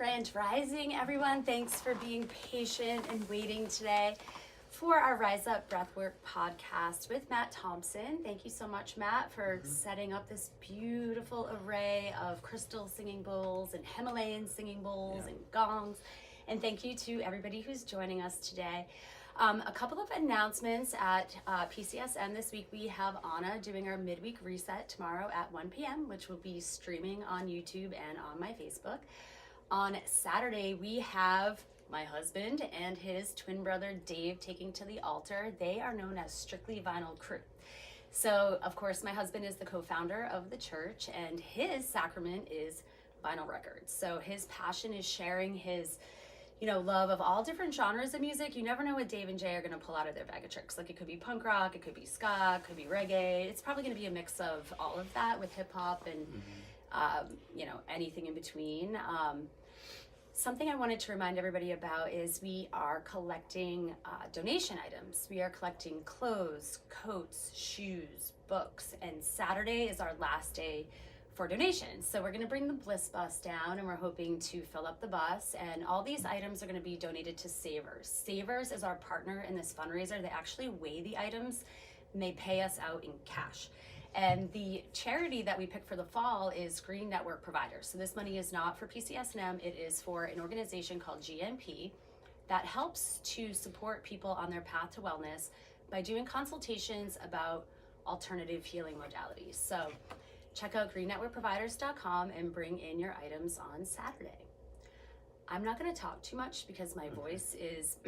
Grand Rising, everyone. Thanks for being patient and waiting today for our Rise Up Breathwork podcast with Matt Thomson. Thank you so much, Matt, for setting up this beautiful array of crystal singing bowls and Himalayan singing bowls and gongs. And thank you to everybody who's joining us today. A couple of announcements at PCSM this week. We have Anna doing our midweek reset tomorrow at 1 p.m., which will be streaming on YouTube and on my Facebook. On Saturday, we have my husband and his twin brother Dave taking to the altar. They are known as Strictly Vinyl Crew. So, of course, my husband is the co-founder of the church, and his sacrament is vinyl records. So his passion is sharing his love of all different genres of music. You never know what Dave and Jay are going to pull out of their bag of tricks. Like, it could be punk rock, it could be ska, it could be reggae. It's probably going to be a mix of all of that with hip hop and, anything in between. Something I wanted to remind everybody about is we are collecting donation items. We are collecting clothes, coats, shoes, books, and Saturday is our last day for donations. So we're going to bring the Bliss bus down, and we're hoping to fill up the bus, and all these items are going to be donated to Savers. Savers is our partner in this fundraiser. They actually weigh the items and they pay us out in cash. And the charity that we picked for the fall is Green Network Providers. So this money is not for PCSM, it is for an organization called GNP that helps to support people on their path to wellness by doing consultations about alternative healing modalities. So check out greennetworkproviders.com and bring in your items on Saturday. I'm not going to talk too much because my voice is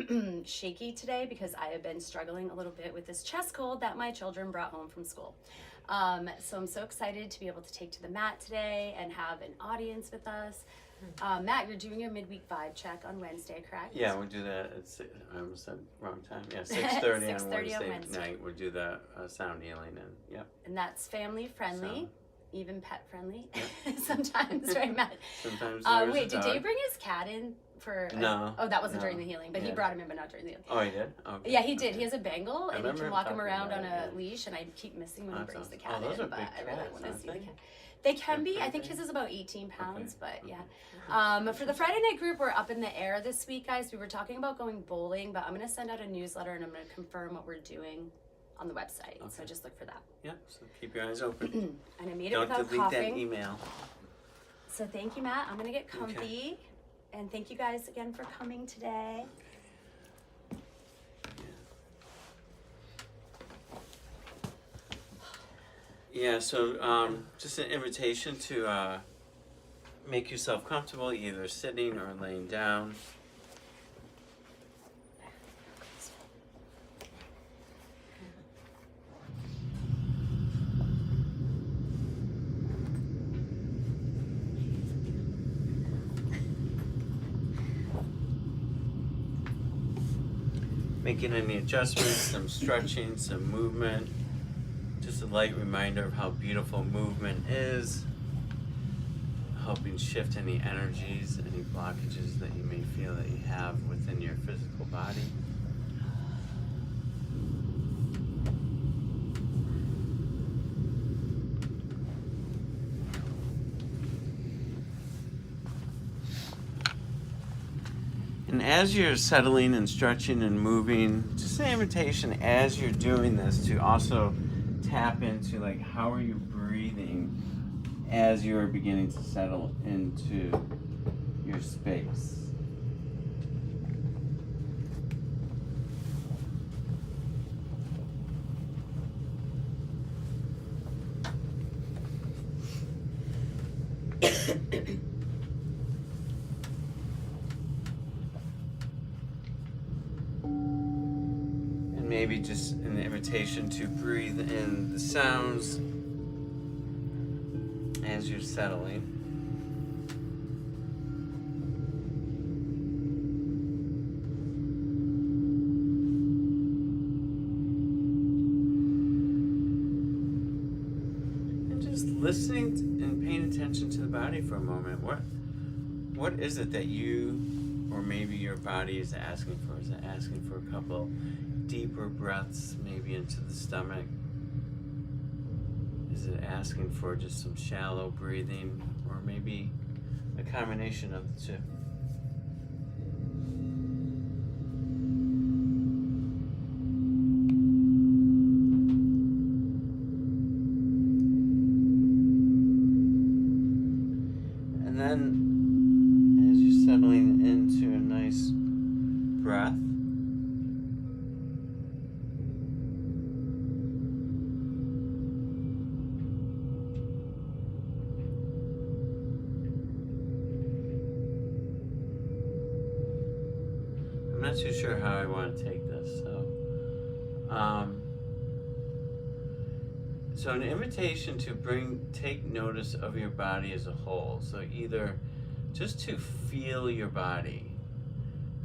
shaky today because I have been struggling a little bit with this chest cold that my children brought home from school. So I'm so excited to be able to take to the mat today and have an audience with us. Matt, you're doing your midweek vibe check on Wednesday, correct? Yeah, we'll do that at I almost said wrong time. Yeah, 6:30 on Wednesday night. We'll do the sound healing And that's family friendly. Even pet friendly sometimes, right, Matt? Sometimes. Wait, did Dave bring his cat in for? No. Oh, that wasn't during the healing, but he brought him in, but not during the healing. Oh, he did? Okay. Yeah, he did. He has a Bengal, and you can walk him around on a it, leash, and I keep missing when he brings the cat those in, are but big I really cats, want to see the they? cat. They can be. I think his is about 18 pounds, but yeah. For the Friday night group, we're up in the air this week, guys. We were talking about going bowling, but I'm going to send out a newsletter, and I'm going to confirm what we're doing on the website. Okay. So just look for that. Yeah, so keep your eyes open. And I made it without coughing. Don't delete that email. So thank you, Matt. I'm going to get comfy. Okay. And thank you guys again for coming today. Yeah, so just an invitation to make yourself comfortable, either sitting or laying down. Making any adjustments, some stretching, some movement. Just a light reminder of how beautiful movement is. Helping shift any energies, any blockages that you may feel that you have within your physical body. And as you're settling and stretching and moving, just an invitation as you're doing this to also tap into, like, how are you breathing as you're beginning to settle into your space. Maybe just an invitation to breathe in the sounds as you're settling. And just listening and paying attention to the body for a moment. What is it that you, or maybe your body, is asking for? Is it asking for a couple deeper breaths, maybe into the stomach? Is it asking for just some shallow breathing, or maybe a combination of the two? settling into a nice breath. I'm not too sure how I want to take this, so an invitation to take notice of your body as a whole. So either just to feel your body,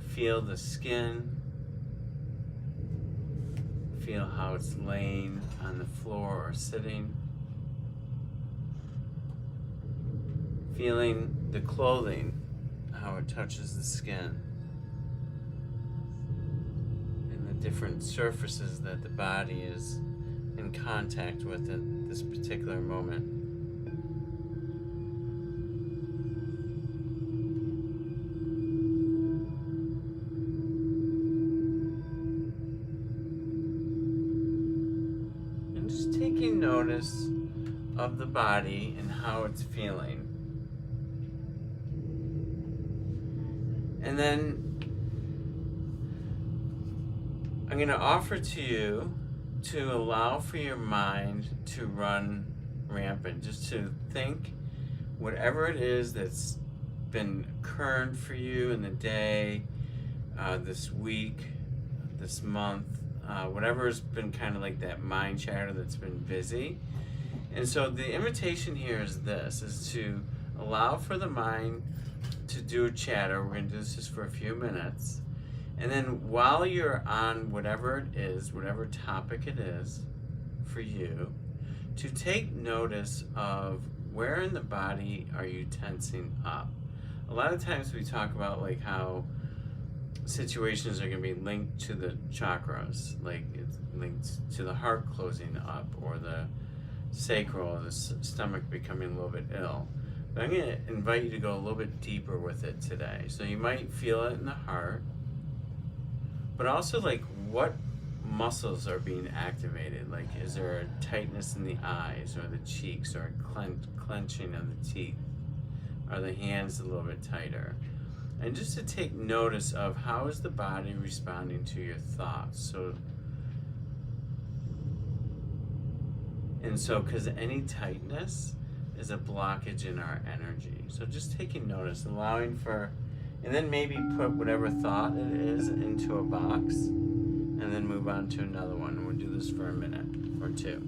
feel the skin, feel how it's laying on the floor or sitting, feeling the clothing, how it touches the skin, and the different surfaces that the body is in contact with at this particular moment. And just taking notice of the body and how it's feeling. And then I'm going to offer to you to allow for your mind to run rampant, just to think whatever it is that's been current for you in the day, this week, this month, whatever's been kind of like that mind chatter that's been busy. And so the invitation here is this, is to allow for the mind to do a chatter. We're going to do this just for a few minutes. And then while you're on whatever it is, whatever topic it is for you, to take notice of where in the body are you tensing up. A lot of times we talk about like how situations are going to be linked to the chakras, like it's linked to the heart closing up or the sacral or the stomach becoming a little bit ill. But I'm going to invite you to go a little bit deeper with it today. So you might feel it in the heart, but also like what muscles are being activated. Like, is there a tightness in the eyes or the cheeks or a clenching of the teeth? Are the hands a little bit tighter? And just to take notice of how is the body responding to your thoughts. So because any tightness is a blockage in our energy. So just taking notice, allowing for, and then maybe put whatever thought it is into a box and then move on to another one. And we'll do this for a minute or two.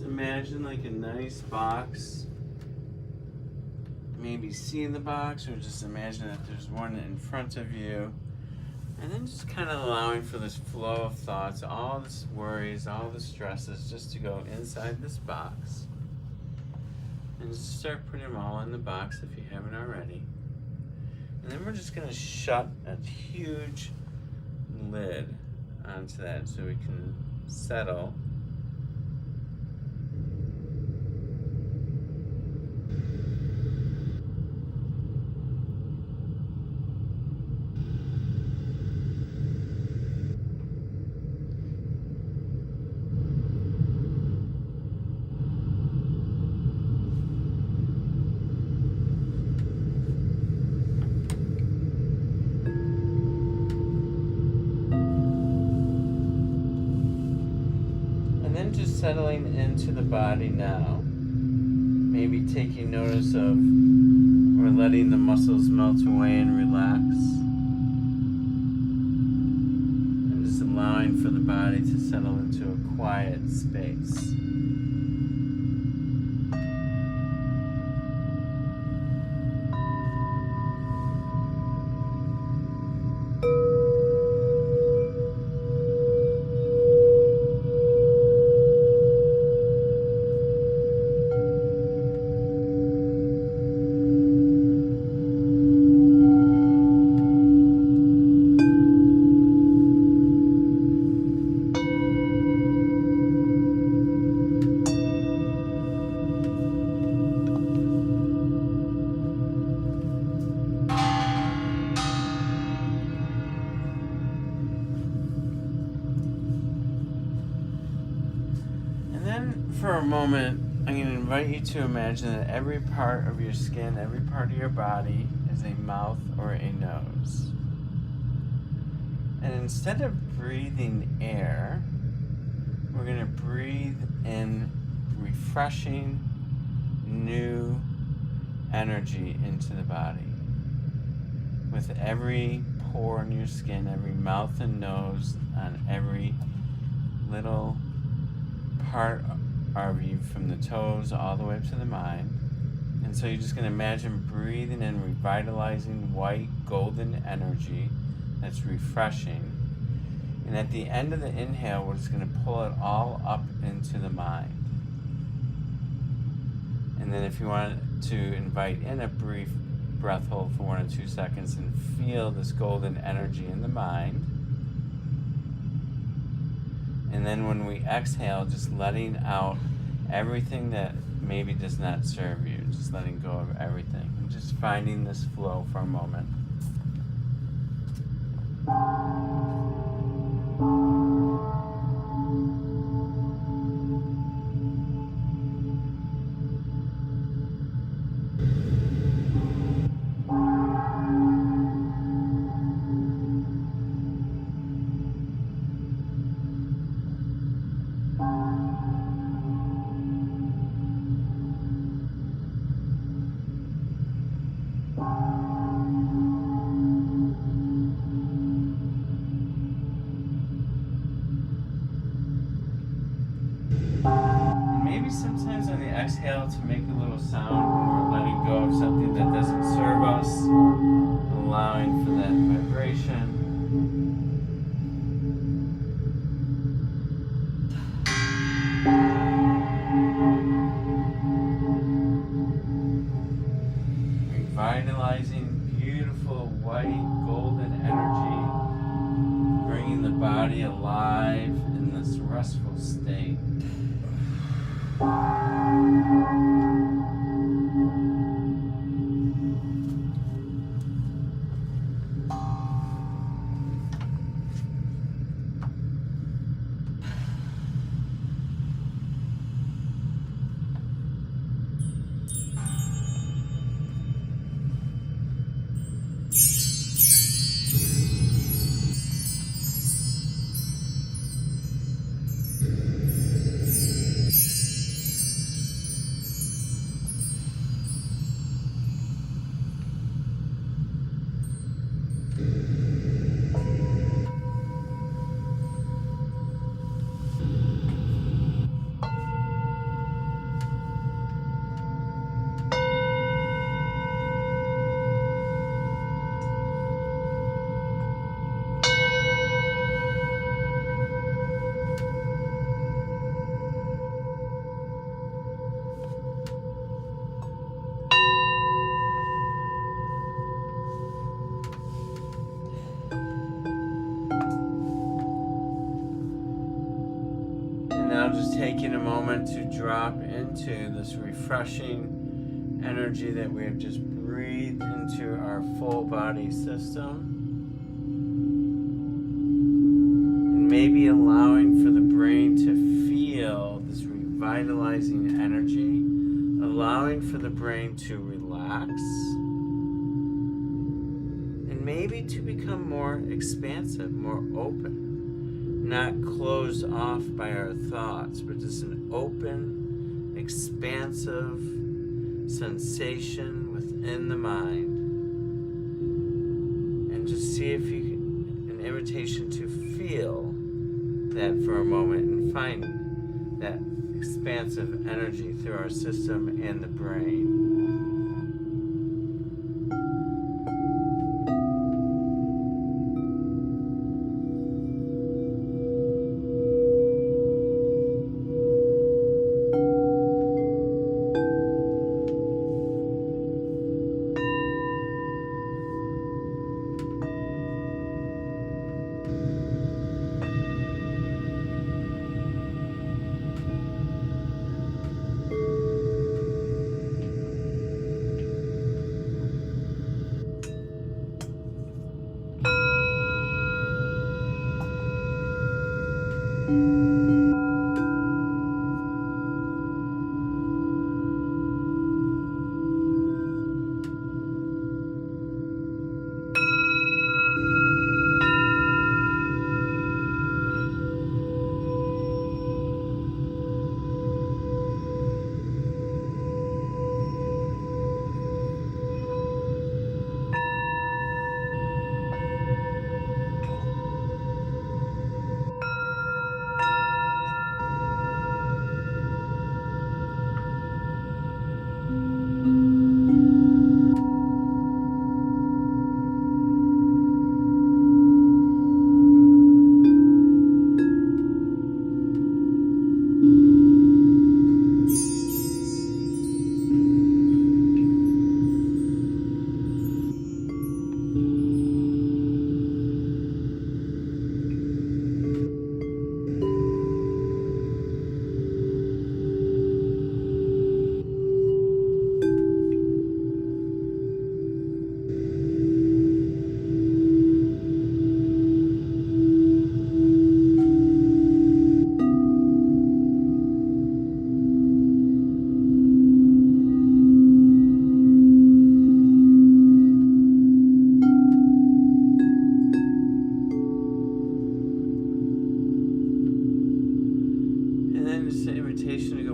Imagine like a nice box. Maybe see the box, or just imagine that there's one in front of you. And then just kind of allowing for this flow of thoughts, all the worries, all the stresses, just to go inside this box. And just start putting them all in the box if you haven't already. And then we're just going to shut a huge lid onto that so we can settle. Just settling into the body now. Maybe taking notice of or letting the muscles melt away and relax. And just allowing for the body to settle into a quiet space. For a moment, I'm going to invite you to imagine that every part of your skin, every part of your body is a mouth or a nose. And instead of breathing air, we're going to breathe in refreshing, new energy into the body. With every pore in your skin, every mouth and nose, on every little part of you from the toes all the way up to the mind. And so you're just going to imagine breathing in revitalizing white golden energy that's refreshing. And at the end of the inhale, we're just going to pull it all up into the mind. And then if you want to invite in a brief breath hold for 1 or 2 seconds and feel this golden energy in the mind. And then when we exhale, just letting out everything that maybe does not serve you. Just letting go of everything. And just finding this flow for a moment. Maybe sometimes on the exhale to make a little sound when we're letting go of something that doesn't serve us, allowing for that vibration. Revitalizing beautiful white golden energy, bringing the body alive in this restful state. now just taking a moment to drop into this refreshing energy that we have just breathed into our full body system. And maybe allowing for the brain to feel this revitalizing energy, allowing for the brain to relax, and maybe to become more expansive, more open. Not closed off by our thoughts, but just an open, expansive sensation within the mind. And just see if you can, an invitation to feel that for a moment and find that expansive energy through our system and the brain.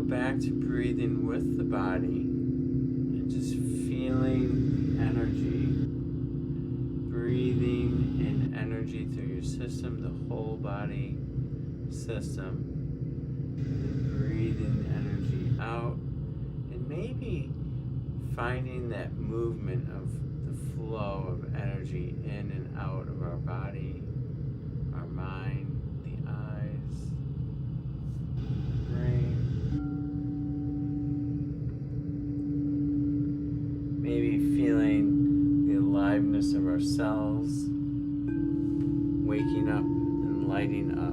Back to breathing with the body and just feeling the energy, breathing in energy through your system, the whole body system, and breathing energy out, and maybe finding that movement of the flow of energy in and out of our body, our mind, the eyes, the brain. Maybe feeling the aliveness of our cells, waking up and lighting up.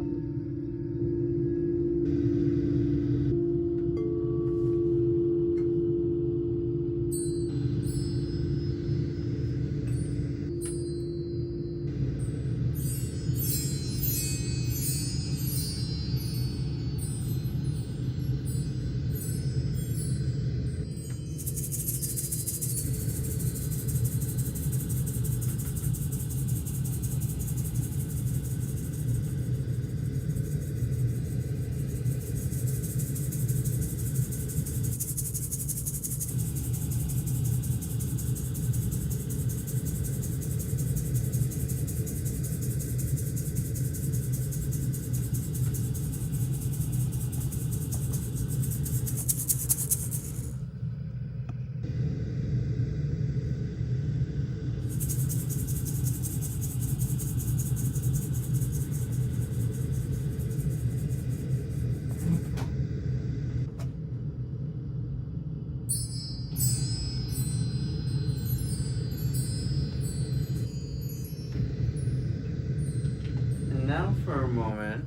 Now for a moment,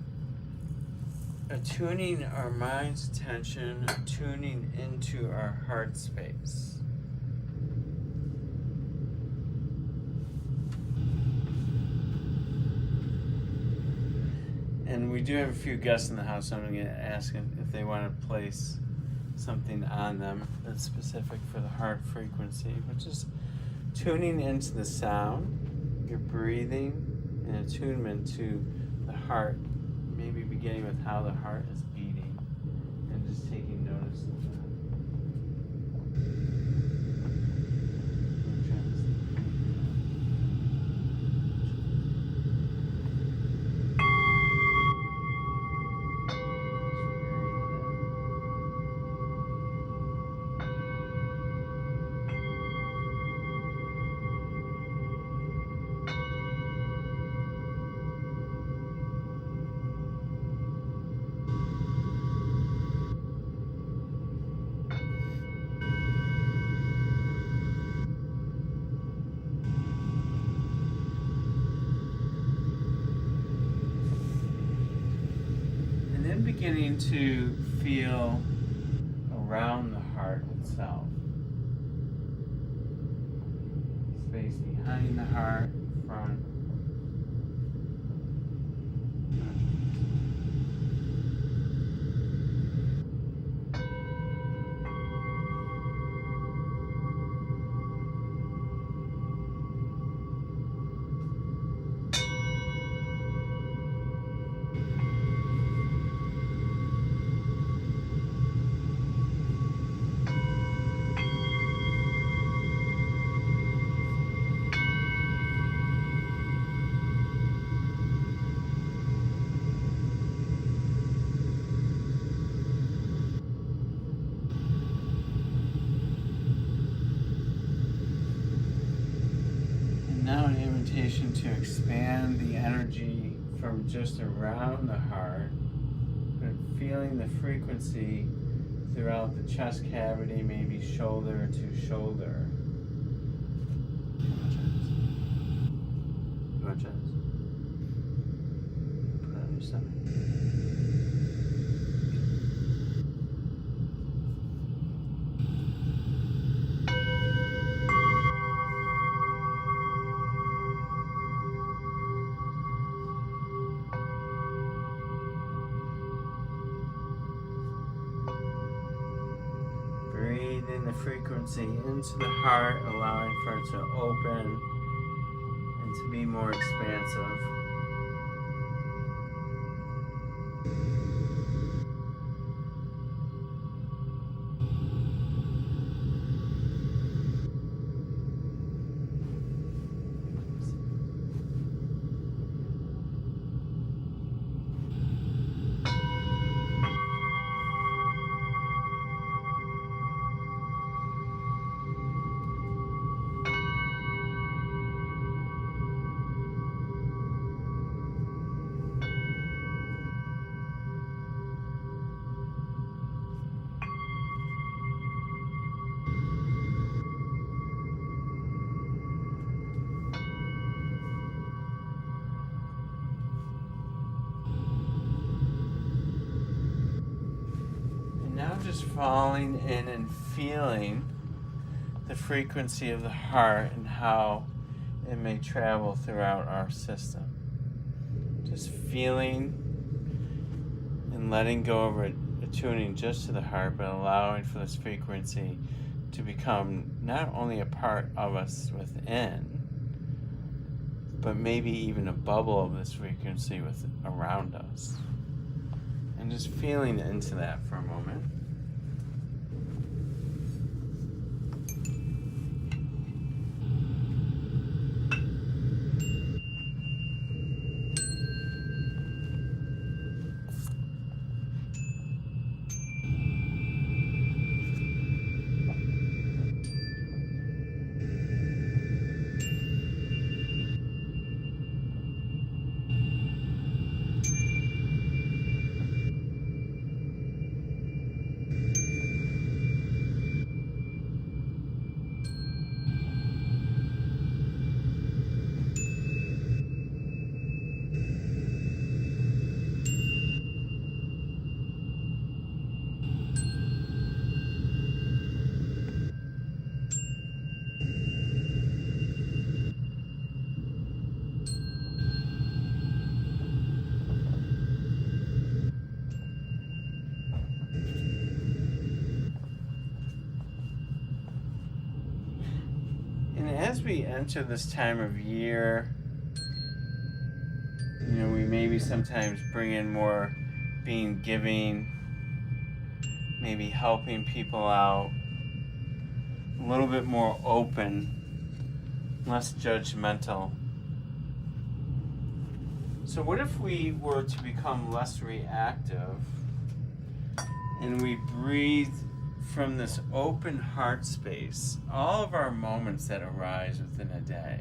attuning our mind's attention, tuning into our heart space. And we do have a few guests in the house, so I'm going to ask them if they want to place something on them that's specific for the heart frequency, which is tuning into the sound, your breathing, and attunement to the heart, maybe beginning with how the heart is beating and just taking notice of that. And then beginning to feel around the heart itself. Space behind the heart, front. Now an invitation to expand the energy from just around the heart, but feeling the frequency throughout the chest cavity, maybe shoulder to shoulder. Your chest. Put it on your stomach. Breathing the frequency into the heart, allowing for it to open and to be more expansive. Now just falling in and feeling the frequency of the heart and how it may travel throughout our system. Just feeling and letting go of it, attuning just to the heart, but allowing for this frequency to become not only a part of us within, but maybe even a bubble of this frequency with around us. And just feeling into that for a moment. as we enter this time of year, we maybe sometimes bring in more being giving, maybe helping people out, a little bit more open, less judgmental. So what if we were to become less reactive and we breathe from this open heart space all of our moments that arise within a day?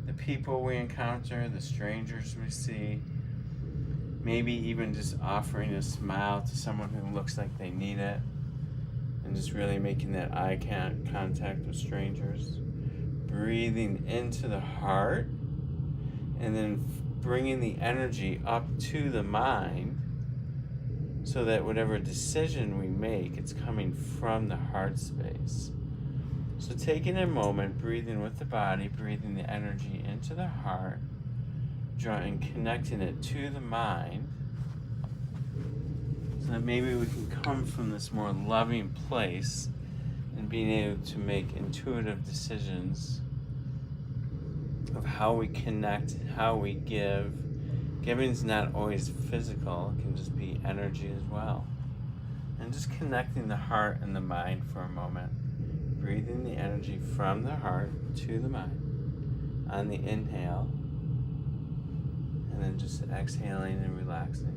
The people we encounter, the strangers we see, maybe even just offering a smile to someone who looks like they need it, and just really making that eye contact with strangers. Breathing into the heart, and then bringing the energy up to the mind, so that whatever decision we make, it's coming from the heart space. So taking a moment, breathing with the body, breathing the energy into the heart, drawing, connecting it to the mind, so that maybe we can come from this more loving place and being able to make intuitive decisions of how we connect, how we give. Giving is not always physical, it can just be energy as well. And just connecting the heart and the mind for a moment. Breathing the energy from the heart to the mind on the inhale, and then just exhaling and relaxing.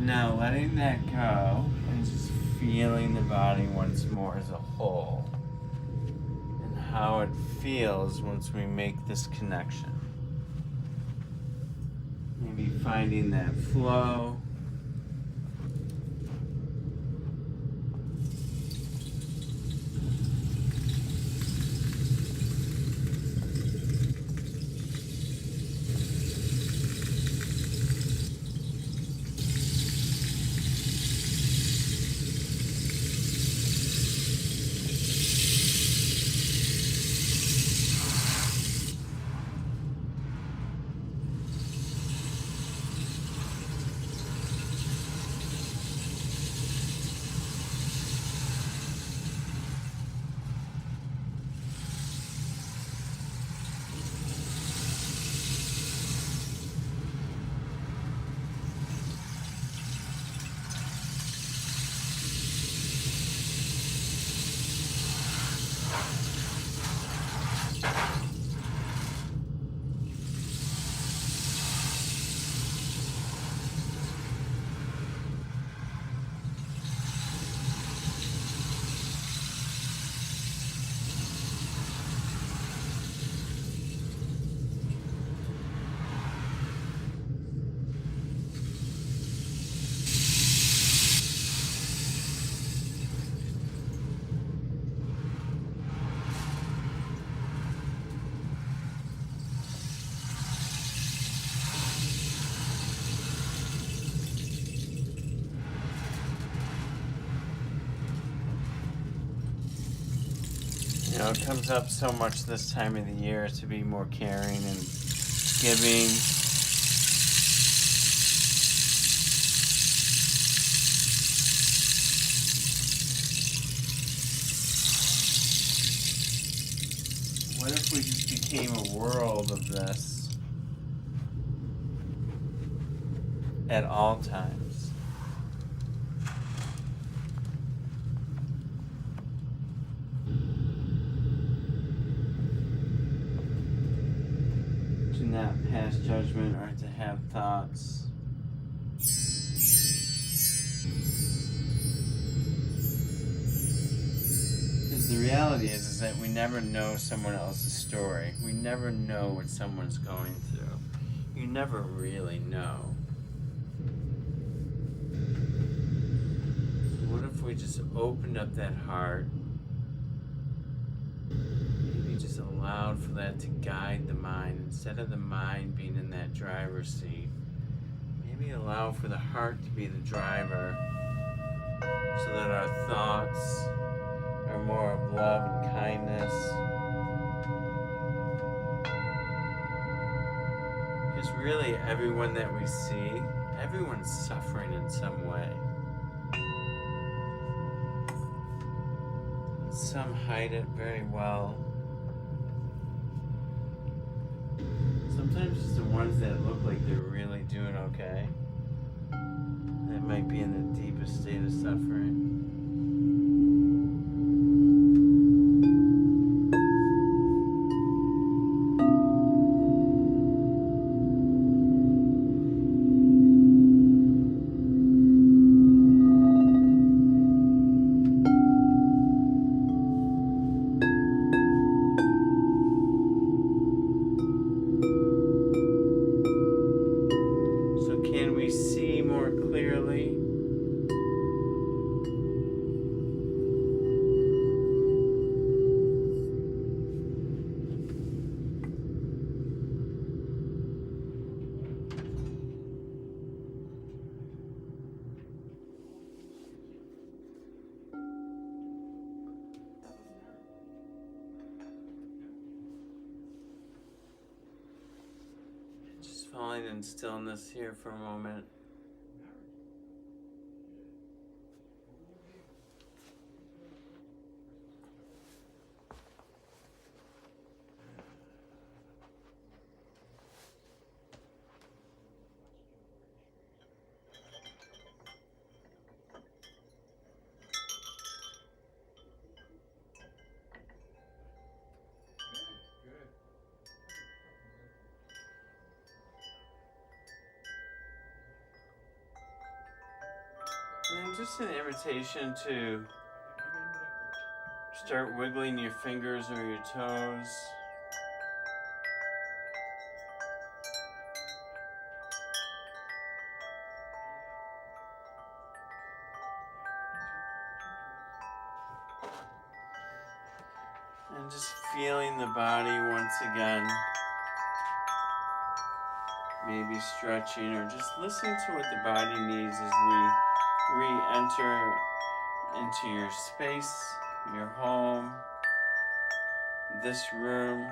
Now letting that go and just feeling the body once more as a whole, and how it feels once we make this connection. Maybe finding that flow. It comes up so much this time of the year to be more caring and giving. What if we just became a world of this at all times? To not pass judgment or to have thoughts. Because the reality is that we never know someone else's story. We never know what someone's going through. You never really know. So what if we just opened up that heart? Maybe just allowed for that to guide the mind instead of the mind being in that driver's seat. Maybe allow for the heart to be the driver so that our thoughts are more of love and kindness. Because really everyone that we see, everyone's suffering in some way. Some hide it very well. Sometimes it's the ones that look like they're really doing okay that might be in the deepest state of suffering. So can we see more clearly? Just falling in stillness here for a moment. And just an invitation to start wiggling your fingers or your toes. And just feeling the body once again. Maybe stretching or just listening to what the body needs as we re-enter into your space, your home, this room.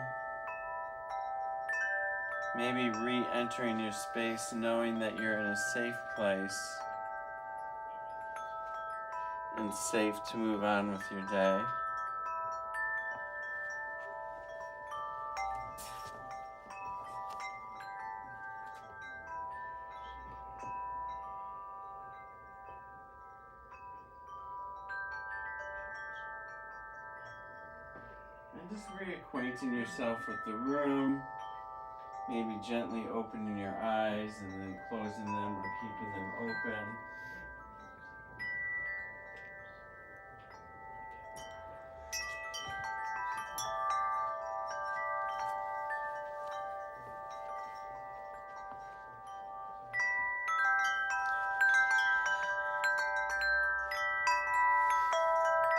Maybe re-entering your space knowing that you're in a safe place and safe to move on with your day. And just reacquainting yourself with the room, maybe gently opening your eyes and then closing them or keeping them open.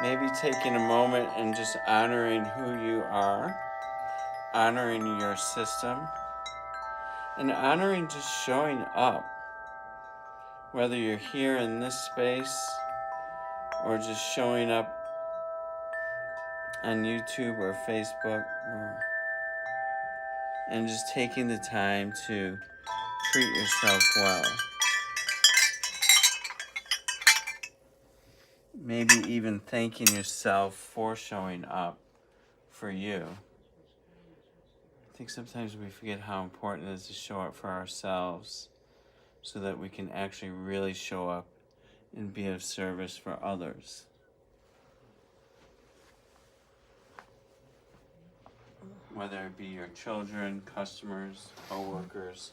Maybe taking a moment and just honoring who you are, honoring your system, and honoring just showing up. Whether you're here in this space or just showing up on YouTube or Facebook, and just taking the time to treat yourself well. Maybe even thanking yourself for showing up for you. think sometimes we forget how important it is to show up for ourselves so that we can actually really show up and be of service for others. Whether it be your children, customers, co-workers,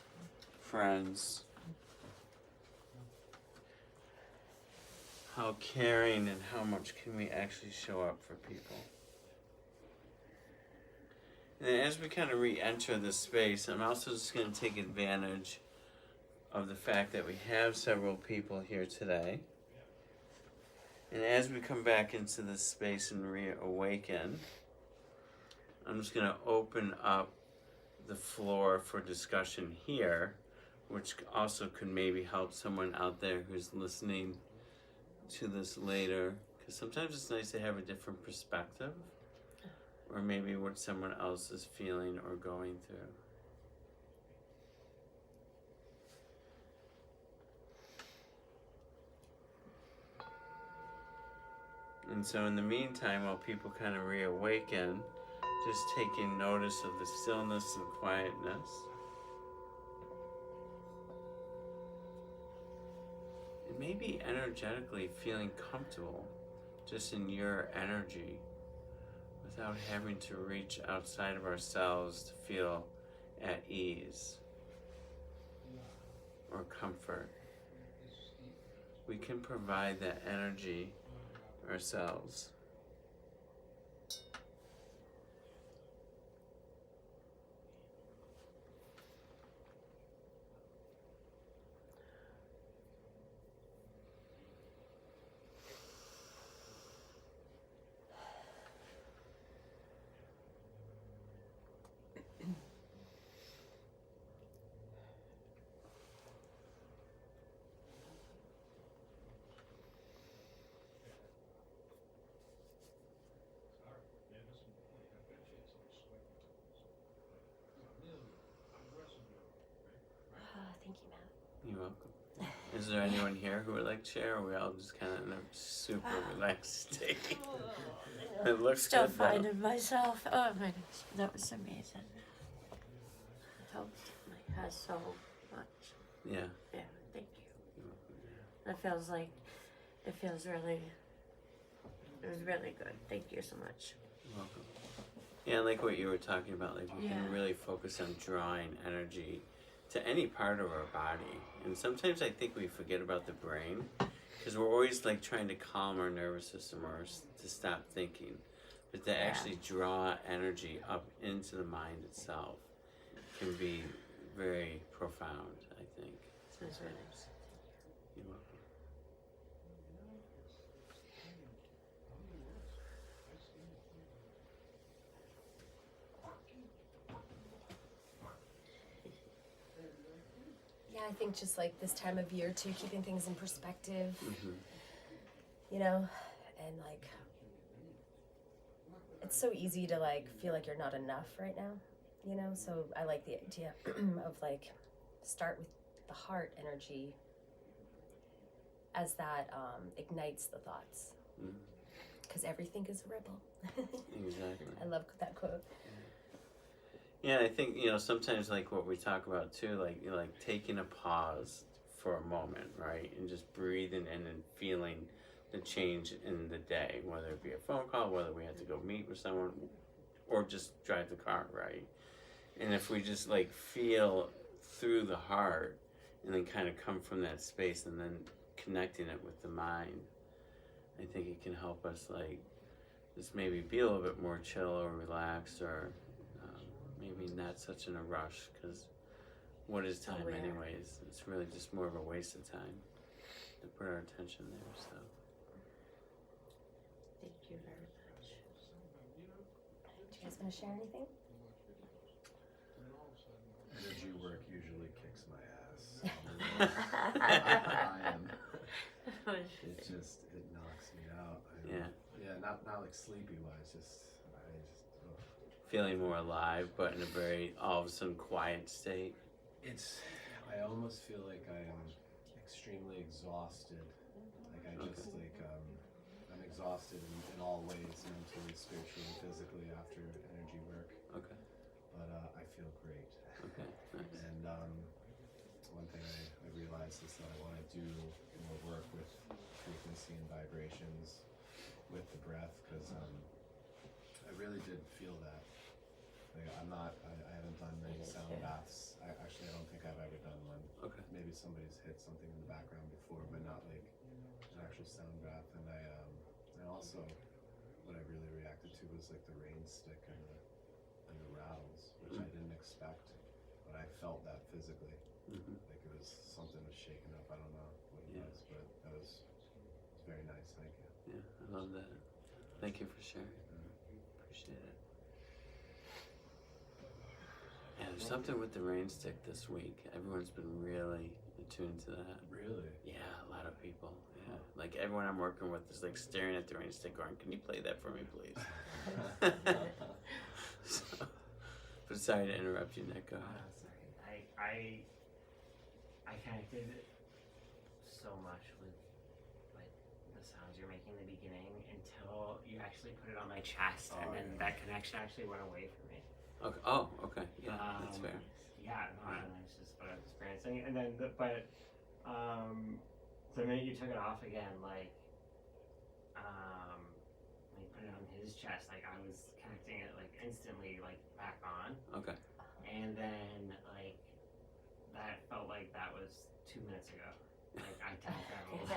friends. How caring and how much can we actually show up for people? And as we kind of re-enter this space, I'm also just going to take advantage of the fact that we have several people here today. And as we come back into this space and reawaken, I'm just going to open up the floor for discussion here, which also could maybe help someone out there who's listening to this later, because sometimes it's nice to have a different perspective, or maybe what someone else is feeling or going through. And so in the meantime, while people kind of reawaken, just taking notice of the stillness and quietness. And maybe energetically feeling comfortable just in your energy without having to reach outside of ourselves to feel at ease or comfort. We can provide that energy ourselves. Thank you, Matt. You're welcome. Is there anyone here who would like to share, or are we all just kind of in a super relaxed state? It looks Still good though. finding myself. Oh my gosh, that was amazing. Helped my head so much. Yeah. Yeah, thank you. It feels really, it was really good. Thank you so much. You're welcome. Yeah, like what you were talking about, like we can Yeah. really focus on drawing energy to any part of our body. And sometimes I think we forget about the brain because we're always like trying to calm our nervous system or to stop thinking. But to actually draw energy up into the mind itself can be very profound, I think. Sounds really nice. You're welcome. Yeah, I think just like this time of year too, keeping things in perspective, Mm-hmm. you know, and like it's so easy to like feel like you're not enough right now, you know. So I like the idea of like start with the heart energy as that ignites the thoughts, because everything is a ripple. Exactly. I love that quote. Yeah, I think, sometimes like what we talk about too, like, like taking a pause for a moment, right? And just breathing in and feeling the change in the day, whether it be a phone call, whether we had to go meet with someone, or just drive the car, right? And if we just like feel through the heart and then kind of come from that space and then connecting it with the mind, I think it can help us like just maybe be a little bit more chill or relaxed, or maybe not such in a rush, because what is time anyways? It's really just more of a waste of time to put our attention there. So Thank you very much. Do you guys want to share anything? Energy work usually kicks my ass. It knocks me out. Yeah, not like sleepy wise, feeling more alive, but in a very all of a sudden quiet state. I almost feel like I am extremely exhausted. Like I'm exhausted in all ways, mentally, spiritually, physically after energy work. Okay. But I feel realized is that I want to do more work with frequency and vibrations with the breath, because I really did feel that. Like, I haven't done many sound baths. I don't think I've ever done one. Okay. Maybe somebody's hit something in the background before, but not like an actual sound bath. And I also, what I really reacted to was like the rain stick and the rattles, which I didn't expect, but I felt that physically. Mm-hmm. Like it was something was shaking up. I don't know what it was, but that was very nice. Thank you. Yeah, I love that. Thank you for sharing. Appreciate it. Yeah, there's something with the rain stick this week. Everyone's been really attuned to that. Really? Yeah, a lot of people. Yeah, like everyone I'm working with is like staring at the rain stick, going, "Can you play that for me, please?" So, but sorry to interrupt you, Nick. Go ahead. Sorry. I connected so much with like the sounds you're making in the beginning until you actually put it on my chest, and then that connection actually went away from me. Okay. Oh, okay. Yeah, that's fair. Yeah, no, and it's just what I was experiencing, and then the minute you took it off again, like when you put it on his chest, like I was connecting it like instantly, like back on. Okay. And then, like, that felt like that was 2 minutes ago. Like, I time traveled.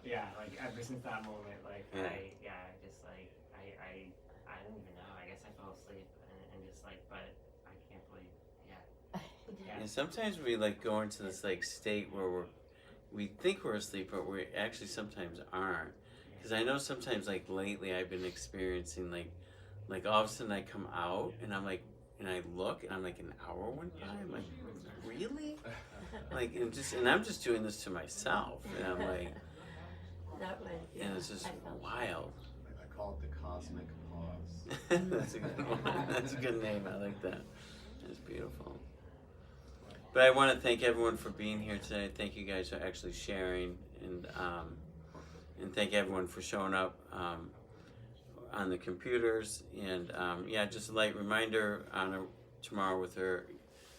Yeah, like, ever since that moment, like, Yeah. I just, like, I don't even know. I guess I fell asleep and just, like, but I can't believe, yeah. And sometimes we like go into this like state where we think we're asleep, but we actually sometimes aren't. Because I know sometimes like lately I've been experiencing like all of a sudden I come out and I'm like, and I look and I'm like, an hour went by. I'm like, really? Like, and I'm just doing this to myself, and I'm like, That way. and it's just wild. I call it the cosmic pause. That's a good one. That's a good name. I like that. It's beautiful. But I want to thank everyone for being here today. Thank you guys for actually sharing, and thank everyone for showing up on the computers. And just a light reminder tomorrow with her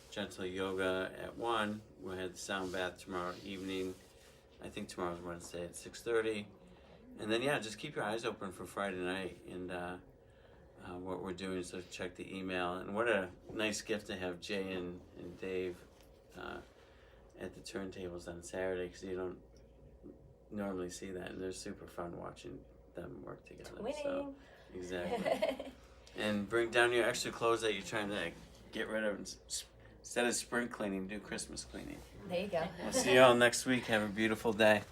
gentle yoga at 1. We'll have the sound bath tomorrow evening. I think tomorrow's Wednesday at 6:30. And then just keep your eyes open for Friday night and what we're doing. So check the email. And what a nice gift to have Jay and Dave at the turntables on Saturday, because you don't normally see that, and they're super fun watching them work together. Winning. So exactly. And bring down your extra clothes that you're trying to get rid of. Instead of spring cleaning, do Christmas cleaning. There you go. We'll see you all next week. Have a beautiful day.